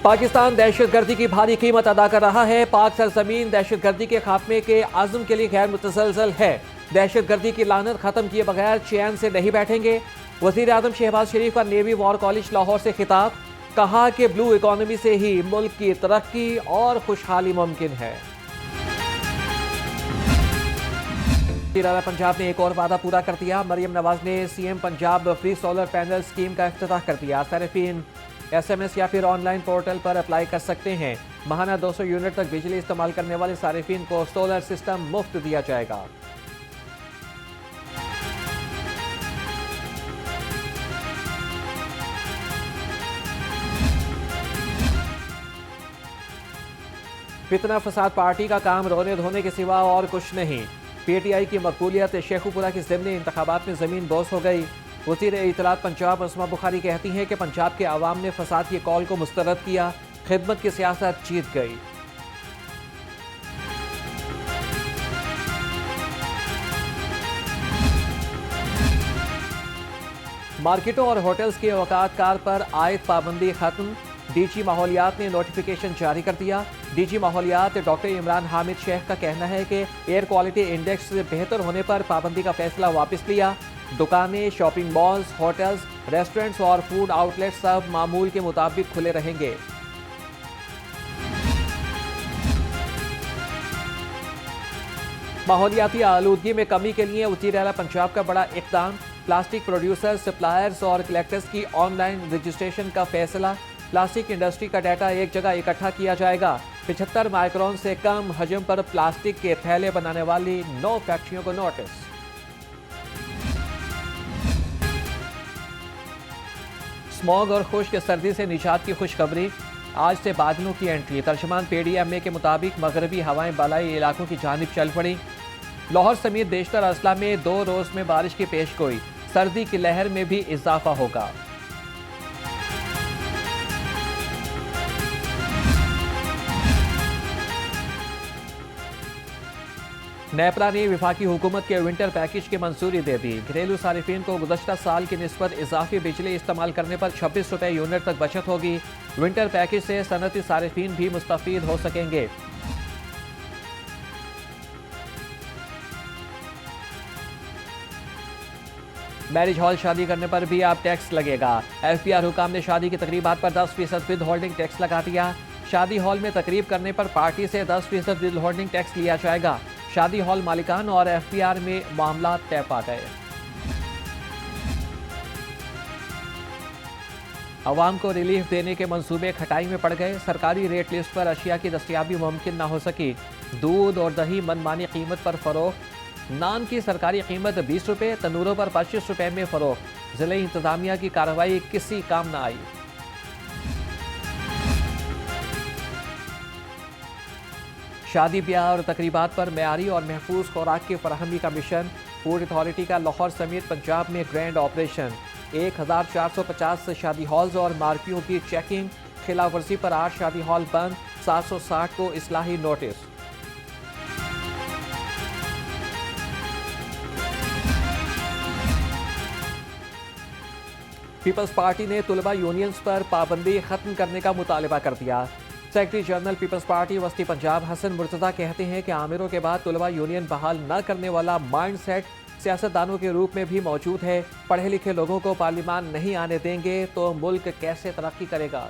पाकिस्तान दहशतगर्दी की भारी कीमत अदा कर रहा है। पाक सरजमीन दहशतगर्दी के खात्मे के आज़म के लिए गैर मुतसलसल है। दहशतगर्दी की लानत खत्म किए बगैर चैन से नहीं बैठेंगे। वज़ीर आज़म शहबाज शरीफ का नेवी वॉर कॉलेज लाहौर से खिताब, कहा कि ब्लू इकॉनमी से ही मुल्क की तरक्की और खुशहाली मुमकिन है। पंजाब ने एक और वादा पूरा कर दिया। मरियम नवाज ने CM Punjab free solar panel scheme का इफ्तिताह कर दिया। सारिफीन SMS या फिर ऑनलाइन पोर्टल पर अप्लाई कर सकते हैं। माहाना 200 यूनिट तक बिजली इस्तेमाल करने वाले सारिफीन को सोलर सिस्टम मुफ्त दिया जाएगा। फितना फसाद पार्टी का काम रोने धोने के सिवा और कुछ नहीं। PTI की मकबूलियत शेखुपुरा के ज़िमनी इंतखाबात में ज़मीन बोस हो गई। वज़ीर इत्तलात पंजाब अस्मा बुखारी कहती हैं कि पंजाब के अवाम ने फसाद की कॉल को मुस्तरद किया, खिदमत की सियासत जीत गई। मार्केटों और होटल्स के औकात कार पर आयद पाबंदी खत्म। DG माहौलियात ने नोटिफिकेशन जारी कर दिया। DG माहौलियात डॉक्टर इमरान हामिद शेख का कहना है कि एयर क्वालिटी इंडेक्स बेहतर होने पर पाबंदी का फैसला वापस लिया। दुकानें, शॉपिंग मॉल्स, होटल्स, रेस्टोरेंट्स और फूड आउटलेट्स सब मामूल के मुताबिक खुले रहेंगे। माहौलियाती आलूदगी में कमी के लिए वज़ीर आला पंजाब का बड़ा इक़दाम। प्लास्टिक प्रोड्यूसर्स, सप्लायर्स और कलेक्टर्स की ऑनलाइन रजिस्ट्रेशन का फैसला। प्लास्टिक इंडस्ट्री का डाटा एक जगह इकट्ठा किया जाएगा। 75 माइक्रोन से कम हजम पर प्लास्टिक के थैले बनाने वाली 9 फैक्ट्रियों को नोटिस। स्मॉग और खुश्क सर्दी से निजात की खुशखबरी। आज से बादलों की एंट्री। तर्जमान PDMA के मुताबिक मगरबी हवाएं बालाई इलाकों की जानिब चल पड़ी। लाहौर समेत देशतर अजला में 2 रोज में बारिश की पेशगोई। सर्दी की लहर में भी इजाफा होगा। नेपरा ने वफाकी हुकूमत के विंटर पैकेज की मंजूरी दे दी। घरेलू सारिफीन को गुज़श्ता साल की निस्बत इजाफी बिजली इस्तेमाल करने पर 26 रुपये यूनिट तक बचत होगी। विंटर पैकेज से सनती सारिफीन भी मुस्तफीद हो सकेंगे। मैरिज हॉल शादी करने पर भी अब टैक्स लगेगा। FPR हुकाम ने शादी की तकरीबात पर 10% विद होल्डिंग टैक्स लगा दिया। शादी हॉल में तकरीब करने पर पार्टी से 10% विद होल्डिंग टैक्स लिया जाएगा। शादी हॉल मालिकान और FPR में मामला तय पा गए। अवाम को रिलीफ देने के मंसूबे खटाई में पड़ गए। सरकारी रेट लिस्ट पर अशिया की दस्तयाबी मुमकिन न हो सकी। दूध और दही मनमानी कीमत पर फरोख्त। नान की सरकारी कीमत 20 रुपये, तनूरों पर 25 रुपये में फरोख्त। जिले इंतजामिया की कार्रवाई किसी काम न आई। शादी ब्याह और तकरीबात पर मेयारी और महफूज खुराक की फराहमी का मिशन। फूड अथॉरिटी का लाहौर समेत पंजाब में ग्रैंड ऑपरेशन। 1450 शादी हॉल्स और मार्कियों की चेकिंग। खिलाफ वर्जी पर 8 शादी हॉल बंद। 760 को इस्लाही नोटिस। पीपल्स पार्टी ने तुलबा यूनियंस पर पाबंदी खत्म करने का मुतालबा कर दिया। सेक्रेटरी जनरल पीपल्स पार्टी वस्ती पंजाब हसन मुर्तज़ा कहते हैं कि आमिरों के बाद तुलबा यूनियन बहाल न करने वाला माइंड सेट सियासतदानों के रूप में भी मौजूद है। पढ़े लिखे लोगों को पार्लियामान नहीं आने देंगे तो मुल्क कैसे तरक्की करेगा।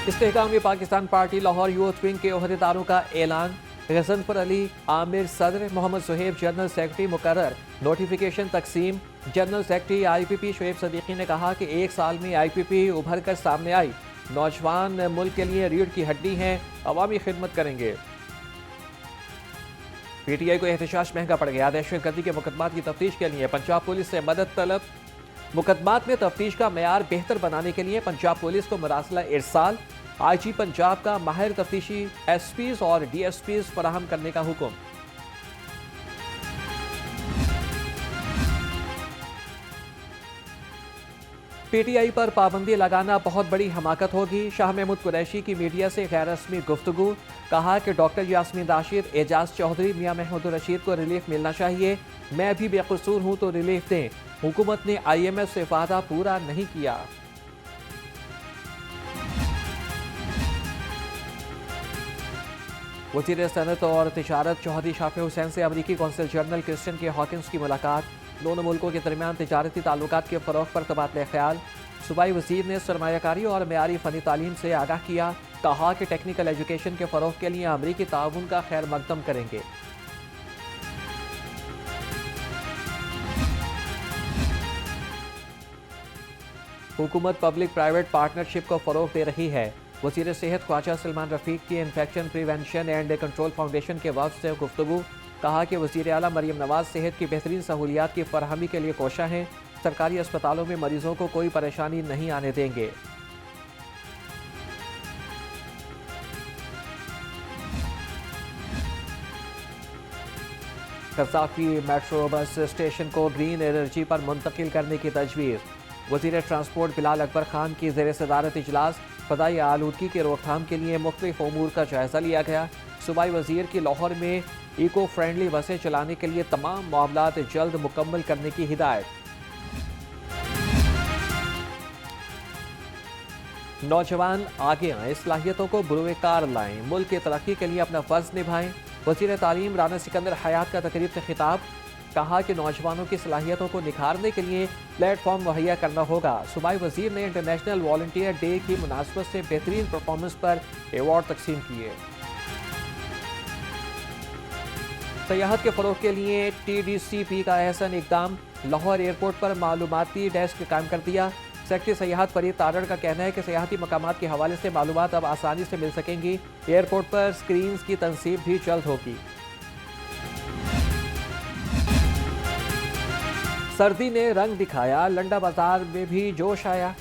Istehkami Pakistan party Lahore youth wing के ओहदेदारों का ऐलान। गजनफर अली आमिर सदर, मोहम्मद सुहेब जनरल सेक्रेटरी मुकर्रर। नोटिफिकेशन तकसीम। General secretary IPP Shoaib Siddiqui ने कहा कि 1 साल में IPP उभर कर सामने आई। नौजवान मुल्क के लिए रीढ़ की हड्डी हैं, अवामी खिदमत करेंगे। PTI को एहतजाज महंगा पड़ गया। दहशतगर्दी के मुकदमात की तफ्तीश के लिए पंजाब पुलिस से मदद तलब। मुकदमात में तफ्तीश का मेयार बेहतर बनाने के लिए पंजाब पुलिस को मरासला इरसाल। IG पंजाब का माहिर तफ्तीशी SPs और DSPs फराहम करने का हुक्म। PTI पर पाबंदी लगाना बहुत बड़ी हमाकत होगी। शाह महमूद कुरैशी की मीडिया से गैर रस्मी गुफ्तगू। कहा कि डॉक्टर यास्मीन राशिद, एजाज चौधरी, मियां महमूद रशीद को रिलीफ मिलना चाहिए। मैं भी बेकसूर हूं तो रिलीफ दें। हुकूमत ने IMF से वादा पूरा नहीं किया। वज़ीर सनत और तिजारत चौधरी शाफी हुसैन से अमरीकी कौंसल जनरल क्रिस्टियन के हॉकिंस की मुलाकात। दोनों मुल्कों के दरमियान तिजारती ताल्लुकात के फ़रोग़ पर तबादला ख्याल। सूबाई वज़ीर ने सरमायाकारी और मेयारी फ़नी तालीम से आगाह किया। कहा कि टेक्निकल एजुकेशन के फ़रोग़ के लिए अमरीकी ताउन का खैर मकदम करेंगे। हुकूमत पब्लिक प्राइवेट पार्टनरशिप को फ़रोग़ दे रही है। वज़ीर सेहत ख्वाजा सलमान रफ़ीक की infection prevention and control foundation के वफ़द से गुफ्तगू। कहा कि वज़ीर आला मरियम नवाज सेहत की बेहतरीन सहूलियात की फरहमी के लिए कोशा हैं। सरकारी अस्पतालों में मरीजों को कोई परेशानी नहीं आने देंगे। कज़ाफ़ी मेट्रो बस स्टेशन को ग्रीन एनर्जी पर मुंतकिल करने की तजवीज़। वज़ीर ट्रांसपोर्ट बिलाल अकबर खान की ज़ेर सदारत इजलास। फ़ज़ाई आलूदगी की रोकथाम के लिए मुख्तलिफ उमूर का जायज़ा लिया गया। सूबाई वज़ीर की लाहौर में इको फ्रेंडली बसें चलाने के लिए तमाम मामलात जल्द मुकम्मल करने की हिदायत। नौजवान आगे आएँ, सलाहियतों को बुरुए कार लाएं, मुल्क की तरक्की के लिए अपना फ़र्ज निभाएं। वज़ीर तालीम राना सिकंदर हयात का तकरीब से खिताब। कहा कि नौजवानों की सलाहियतों को निखारने के लिए प्लेटफॉर्म मुहैया करना होगा। सूबाई वज़ीर ने इंटरनेशनल वॉलंटियर डे की मुनासबत से बेहतरीन परफॉर्मेंस पर एवार्ड तकसीम किए। सयाहत के फ़रोग़ के लिए TDCP का अहसन इक़दाम। लाहौर एयरपोर्ट पर मालूमाती डेस्क कायम कर दिया। सेक्रेटरी सयाहत फरीद तारड़ का कहना है कि सयाहती मकामात के हवाले से मालूमात अब आसानी से मिल सकेंगी। एयरपोर्ट पर स्क्रीन्स की तनसीब भी जल्द होगी। सर्दी ने रंग दिखाया, लंडा बाजार में भी जोश आया।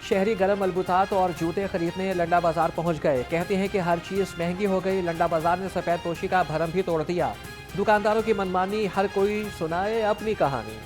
शहरी गर्म मलबूतात और जूते खरीदने लंडा बाजार पहुंच गए। कहते हैं कि हर चीज़ महंगी हो गई। लंडा बाजार ने सफ़ेद पोशी का भरम भी तोड़ दिया। दुकानदारों की मनमानी, हर कोई सुनाए अपनी कहानी।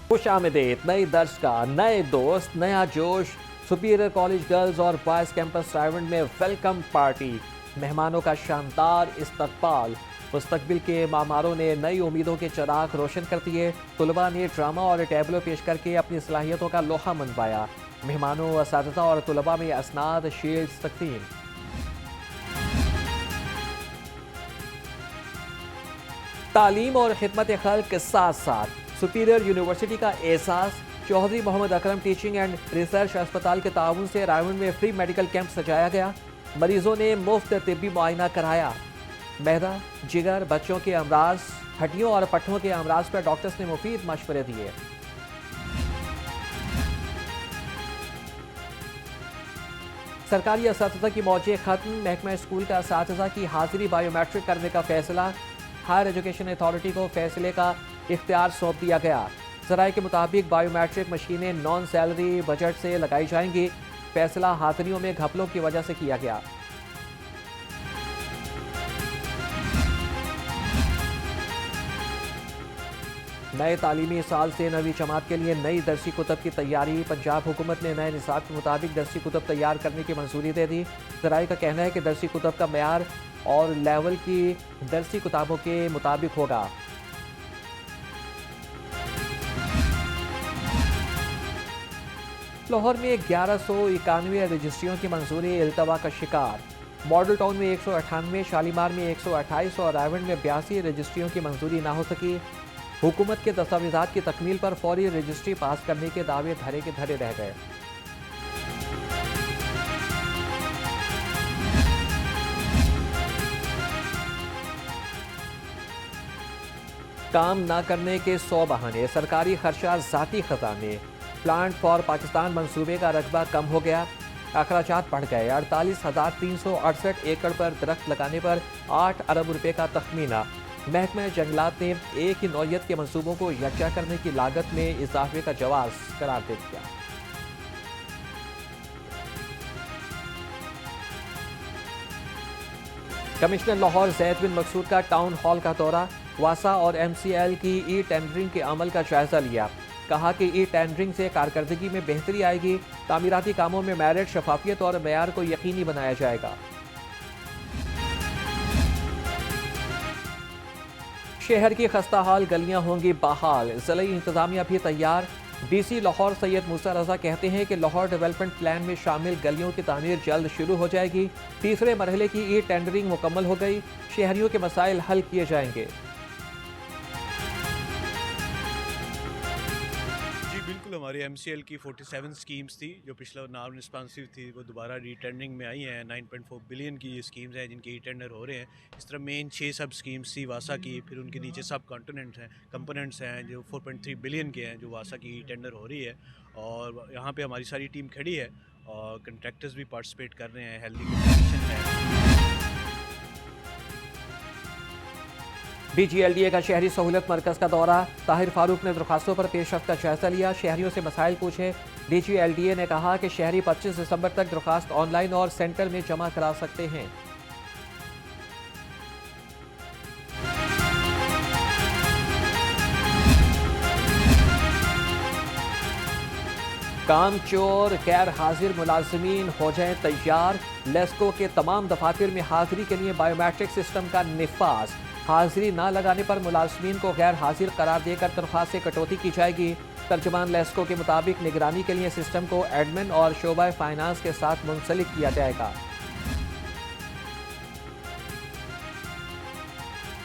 खुशामदीद, नई दर्ज का, नए दोस्त, नया जोश। सुपीरियर कॉलेज गर्ल्स और बॉयज़ कैंपस रायवंड में वेलकम पार्टी। मेहमानों का शानदार इस्तकबाल। मुस्तकबिल के मामारों ने नई उम्मीदों के चराग रोशन कर दिए। तुलबा ने ड्रामा और टैबलो पेश करके अपनी सलाहियतों का लोहा मनवाया। मेहमानों, असातिज़ा और तुलबा में असनाद, शील्ड्स तकसीम। तालीम और खिदमत खल्क के साथ साथ सुपीरियर यूनिवर्सिटी का एहसास। Chaudhary Mohammad Akram teaching and research अस्पताल के ताउन से रायवंड में फ्री मेडिकल कैंप सजाया गया। मरीजों ने मुफ्त तिब्बी मुआयना कराया। मैदा, जिगर, बच्चों के अमराज, हड्डियों और पट्ठों के अमराज पर डॉक्टर्स ने मुफीद मशवरे दिए। सरकारी असातिज़ा की मौजें खत्म। महकमा स्कूल का असातिज़ा की हाजिरी बायोमेट्रिक करने का फैसला। हायर एजुकेशन अथॉरिटी को फैसले का इख्तियार सौंप दिया गया। ज़राए के मुताबिक बायोमेट्रिक मशीनें नॉन सैलरी बजट से लगाई जाएंगी। फैसला हाजिरियों में घपलों की वजह से किया गया। नए तालीमी साल से 9वीं जमात के लिए नई दरसी कुतब की तैयारी। पंजाब हुकूमत ने नए निसाब के मुताबिक दरसी कुतब तैयार करने की मंजूरी दे दी। ज़राए का कहना है कि दरसी कुतब का मेयार और लेवल की दरसी किताबों के मुताबिक होगा। लाहौर में 1191 रजिस्ट्रियों की मंजूरी इल्तवा का शिकार। मॉडल टाउन में 198, शालीमार में 128 और रायवंड में 82 रजिस्ट्रियों की मंजूरी ना हो सकी। हुकूमत के दस्तावेजात की तकमील पर फौरी रजिस्ट्री पास करने के दावे धरे के धरे रह गए। काम ना करने के 100 बहाने, सरकारी खर्चा ज़ाती खजाने। प्लांट फॉर पाकिस्तान मंसूबे का रकबा कम हो गया। अखराजात बढ़ गए। 48,368 एकड़ पर दरख्त लगाने पर 8 अरब रुपए का तखमीना। महकमा जंगलात ने एक ही नौयत के मंसूबों को यकजा करने की लागत में इजाफे का जवाब करार दे दिया। कमिश्नर लाहौर ज़ैद बिन मकसूद का टाउन हॉल का दौरा। वासा और MCL की टेंडरिंग के अमल का जायजा लिया। कहा कि टेंडरिंग से कारकर्दगी में बेहतरी आएगी। तामीराती कामों में मेरिट, शफाफियत और मेयार को यकीनी बनाया जाएगा। शहर की खस्ता हाल गलियां होंगी बहाल, ज़िले इंतजामिया भी तैयार। डीसी लाहौर सैयद मूसा रजा कहते हैं कि लाहौर डेवलपमेंट प्लान में शामिल गलियों की तामीर जल्द शुरू हो जाएगी। तीसरे मरहले की ई टेंडरिंग मुकम्मल हो गई, शहरियों के मसाइल हल किए जाएंगे। जी बिल्कुल, हमारी MCL की 47 स्कीम्स थी जो पिछला नॉन रिस्पॉन्सिव थी, वो दोबारा रीटेंडरिंग में आई हैं। 9.4 बिलियन की ये स्कीम्स हैं जिनके टेंडर हो रहे हैं। इस तरह मेन 6 सब स्कीम्स थी वासा की, फिर उनके नीचे सब कंपोनेंट्स हैं जो 4.3 बिलियन के हैं, जो वासा की टेंडर हो रही है। और यहाँ पे हमारी सारी टीम खड़ी है और कंट्रैक्टर्स भी पार्टिसिपेट कर रहे हैं। हेल्दी कंपटीशन है। DGLDA का शहरी सहूलत मरकज़ का दौरा, ताहिर फारूक ने दरख्वास्तों पर पेशरफ्त का जायजा लिया, शहरियों से मसाइल पूछे। DGLDA ने कहा कि शहरी 25 दिसंबर तक दरख्वास्त ऑनलाइन और सेंटर में जमा करा सकते हैं। काम चोर गैर हाजिर मुलाजमीन हो जाएं तैयार, लेस्को के तमाम दफातर में हाजिरी के लिए बायोमेट्रिक सिस्टम का निफाज। हाजिरी ना लगाने पर मुलाजमीन को गैर हाजिर करार देकर तनख्वाह से कटौती की जाएगी। तर्जुमान लेस्को के मुताबिक निगरानी के लिए सिस्टम को एडमिन और शोबा फाइनेंस के साथ मुंसलिक किया जाएगा।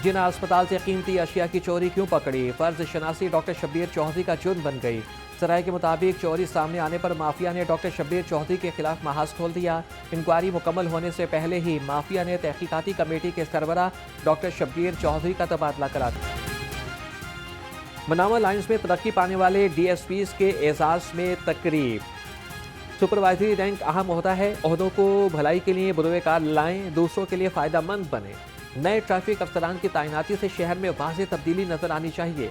जिना अस्पताल से कीमती अशिया की चोरी क्यों पकड़ी, फर्ज शनासी डॉक्टर शब्बीर चौधरी का जुर्म बन गई। सराय के मुताबिक चोरी सामने आने पर माफिया ने डॉक्टर शब्बीर चौधरी के खिलाफ महाज खोल दिया। इंक्वायरी मुकम्मल होने से पहले ही माफिया ने तहकीकाती कमेटी के सरबराह डॉक्टर शब्बीर चौधरी का तबादला करा दिया। मनामा लाइन्स में तरक्की पाने वाले DSPs के एजाज में तकरीब। सुपरवाइजरी रैंक अहम होता है, ओहदों को भलाई के लिए बुरोकार लाएं, दूसरों के लिए फ़ायदेमंद बने। नए ट्रैफिक अफसरान की तैनाती से शहर में वाज़ेह तब्दीली नजर आनी चाहिए।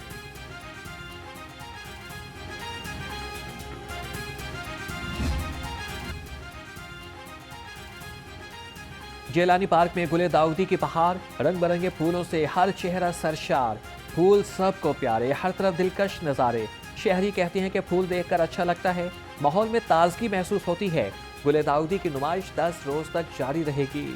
जेलानी पार्क में गुले दाऊदी की बहार, रंग बिरंगे फूलों से हर चेहरा सरशार। फूल सबको प्यारे, हर तरफ दिलकश नज़ारे। शहरी कहते हैं कि फूल देखकर अच्छा लगता है, माहौल में ताजगी महसूस होती है। गुले दाऊदी की नुमाइश 10 रोज तक जारी रहेगी।